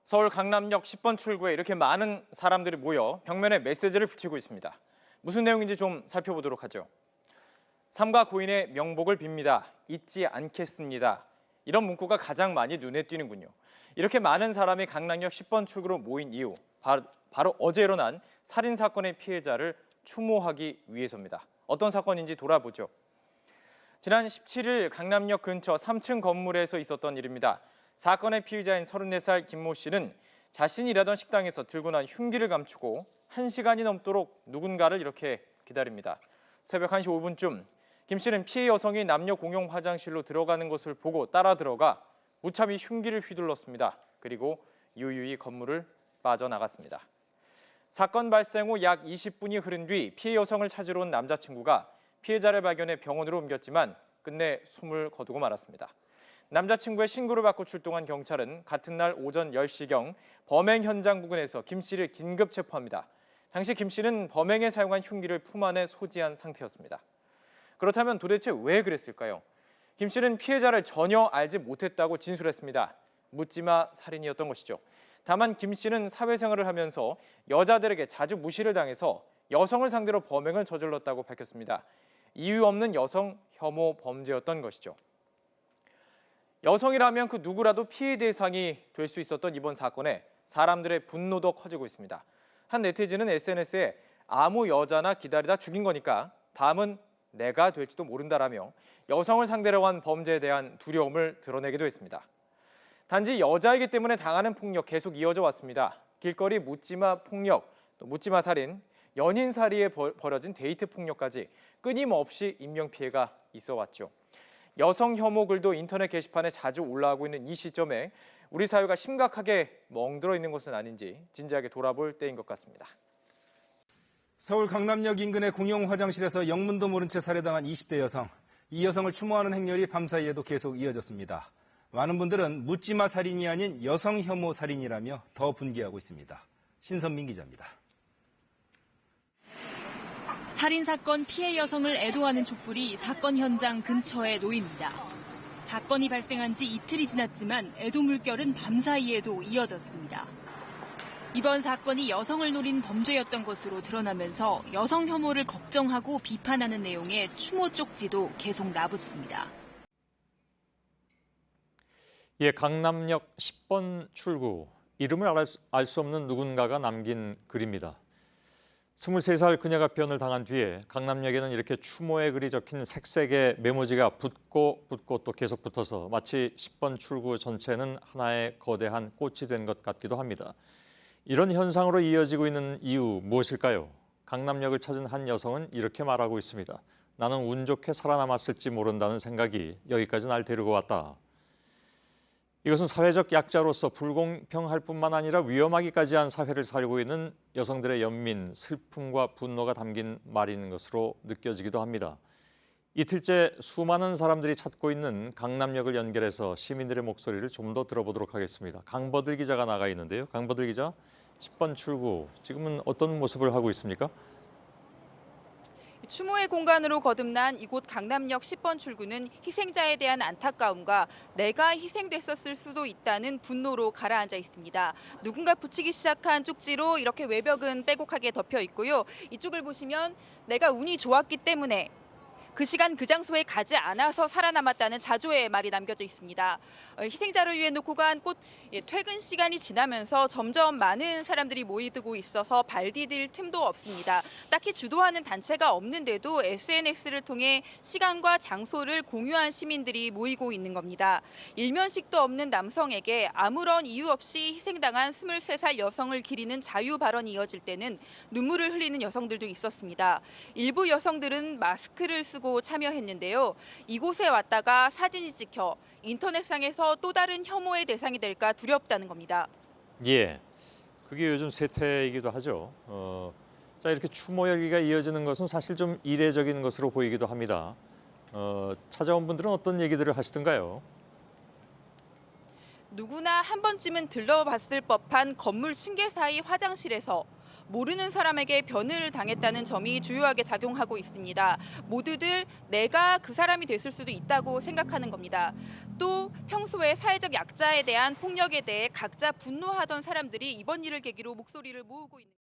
서울 강남역 10번 출구에 이렇게 많은 사람들이 모여 벽면에 메시지를 붙이고 있습니다. 무슨 내용인지 좀 살펴보도록 하죠. 삼가 고인의 명복을 빕니다. 잊지 않겠습니다. 이런 문구가 가장 많이 눈에 띄는군요. 이렇게 많은 사람이 강남역 10번 출구로 모인 이유, 바로 어제 일어난 살인사건의 피해자를 추모하기 위해서입니다. 어떤 사건인지 돌아보죠. 지난 17일 강남역 근처 3층 건물에서 있었던 일입니다. 사건의 피의자인 34살 김모 씨는 자신이 일하던 식당에서 들고 난 흉기를 감추고 1시간이 넘도록 누군가를 이렇게 기다립니다. 새벽 1시 5분쯤 김 씨는 피해 여성이 남녀 공용 화장실로 들어가는 것을 보고 따라 들어가 무참히 흉기를 휘둘렀습니다. 그리고 유유히 건물을 빠져나갔습니다. 사건 발생 후 약 20분이 흐른 뒤 피해 여성을 찾으러 온 남자친구가 피해자를 발견해 병원으로 옮겼지만 끝내 숨을 거두고 말았습니다. 남자친구의 신고를 받고 출동한 경찰은 같은 날 오전 10시경 범행 현장 부근에서 김 씨를 긴급 체포합니다. 당시 김 씨는 범행에 사용한 흉기를 품 안에 소지한 상태였습니다. 그렇다면 도대체 왜 그랬을까요? 김 씨는 피해자를 전혀 알지 못했다고 진술했습니다. 묻지마 살인이었던 것이죠. 다만 김 씨는 사회생활을 하면서 여자들에게 자주 무시를 당해서 여성을 상대로 범행을 저질렀다고 밝혔습니다. 이유 없는 여성 혐오 범죄였던 것이죠. 여성이라면 그 누구라도 피해 대상이 될 수 있었던 이번 사건에 사람들의 분노도 커지고 있습니다. 한 네티즌은 SNS에 아무 여자나 기다리다 죽인 거니까 다음은 내가 될지도 모른다라며 여성을 상대로 한 범죄에 대한 두려움을 드러내기도 했습니다. 단지 여자이기 때문에 당하는 폭력 계속 이어져 왔습니다. 길거리 묻지마 폭력, 또 묻지마 살인, 연인 사이에 벌어진 데이트 폭력까지 끊임없이 인명피해가 있어 왔죠. 여성 혐오 글도 인터넷 게시판에 자주 올라오고 있는 이 시점에 우리 사회가 심각하게 멍들어 있는 것은 아닌지 진지하게 돌아볼 때인 것 같습니다. 서울 강남역 인근의 공용 화장실에서 영문도 모른 채 살해당한 20대 여성. 이 여성을 추모하는 행렬이 밤사이에도 계속 이어졌습니다. 많은 분들은 묻지마 살인이 아닌 여성 혐오 살인이라며 더 분개하고 있습니다. 신선민 기자입니다. 살인사건 피해 여성을 애도하는 촛불이 사건 현장 근처에 놓입니다. 사건이 발생한 지 이틀이 지났지만 애도 물결은 밤사이에도 이어졌습니다. 이번 사건이 여성을 노린 범죄였던 것으로 드러나면서 여성 혐오를 걱정하고 비판하는 내용의 추모 쪽지도 계속 나붙습니다. 강남역 10번 출구, 이름을 알 수 없는 누군가가 남긴 글입니다. 23살 그녀가 변을 당한 뒤에 강남역에는 이렇게 추모의 글이 적힌 색색의 메모지가 붙고 또 계속 붙어서 마치 10번 출구 전체는 하나의 거대한 꽃이 된 것 같기도 합니다. 이런 현상으로 이어지고 있는 이유 무엇일까요? 강남역을 찾은 한 여성은 이렇게 말하고 있습니다. 나는 운 좋게 살아남았을지 모른다는 생각이 여기까지 날 데리고 왔다. 이것은 사회적 약자로서 불공평할 뿐만 아니라 위험하기까지 한 사회를 살고 있는 여성들의 연민, 슬픔과 분노가 담긴 말인 것으로 느껴지기도 합니다. 이틀째 수많은 사람들이 찾고 있는 강남역을 연결해서 시민들의 목소리를 좀 더 들어보도록 하겠습니다. 강버들 기자가 나가 있는데요. 강버들 기자, 10번 출구, 지금은 어떤 모습을 하고 있습니까? 추모의 공간으로 거듭난 이곳 강남역 10번 출구는 희생자에 대한 안타까움과 내가 희생됐었을 수도 있다는 분노로 가라앉아 있습니다. 누군가 붙이기 시작한 쪽지로 이렇게 외벽은 빼곡하게 덮여 있고요. 이쪽을 보시면 내가 운이 좋았기 때문에 그 시간 그 장소에 가지 않아서 살아남았다는 자조의 말이 남겨져 있습니다. 희생자를 위해 놓고 간 꽃, 퇴근 시간이 지나면서 점점 많은 사람들이 모이고 있어서 발 디딜 틈도 없습니다. 딱히 주도하는 단체가 없는데도 SNS를 통해 시간과 장소를 공유한 시민들이 모이고 있는 겁니다. 일면식도 없는 남성에게 아무런 이유 없이 희생당한 23살 여성을 기리는 자유 발언이 이어질 때는 눈물을 흘리는 여성들도 있었습니다. 일부 여성들은 마스크를 쓰고 참여했는데요. 이곳에 왔다가 사진이 찍혀 인터넷상에서 또 다른 혐오의 대상이 될까 두렵다는 겁니다. 예, 그게 요즘 세태이기도 하죠. 자, 이렇게 추모 열기가 이어지는 것은 사실 좀 이례적인 것으로 보이기도 합니다. 찾아온 분들은 어떤 얘기들을 하시던가요? 누구나 한 번쯤은 들러봤을 법한 건물 층계 사이 화장실에서 모르는 사람에게 변을 당했다는 점이 주요하게 작용하고 있습니다. 모두들 내가 그 사람이 됐을 수도 있다고 생각하는 겁니다. 또 평소에 사회적 약자에 대한 폭력에 대해 각자 분노하던 사람들이 이번 일을 계기로 목소리를 모으고 있는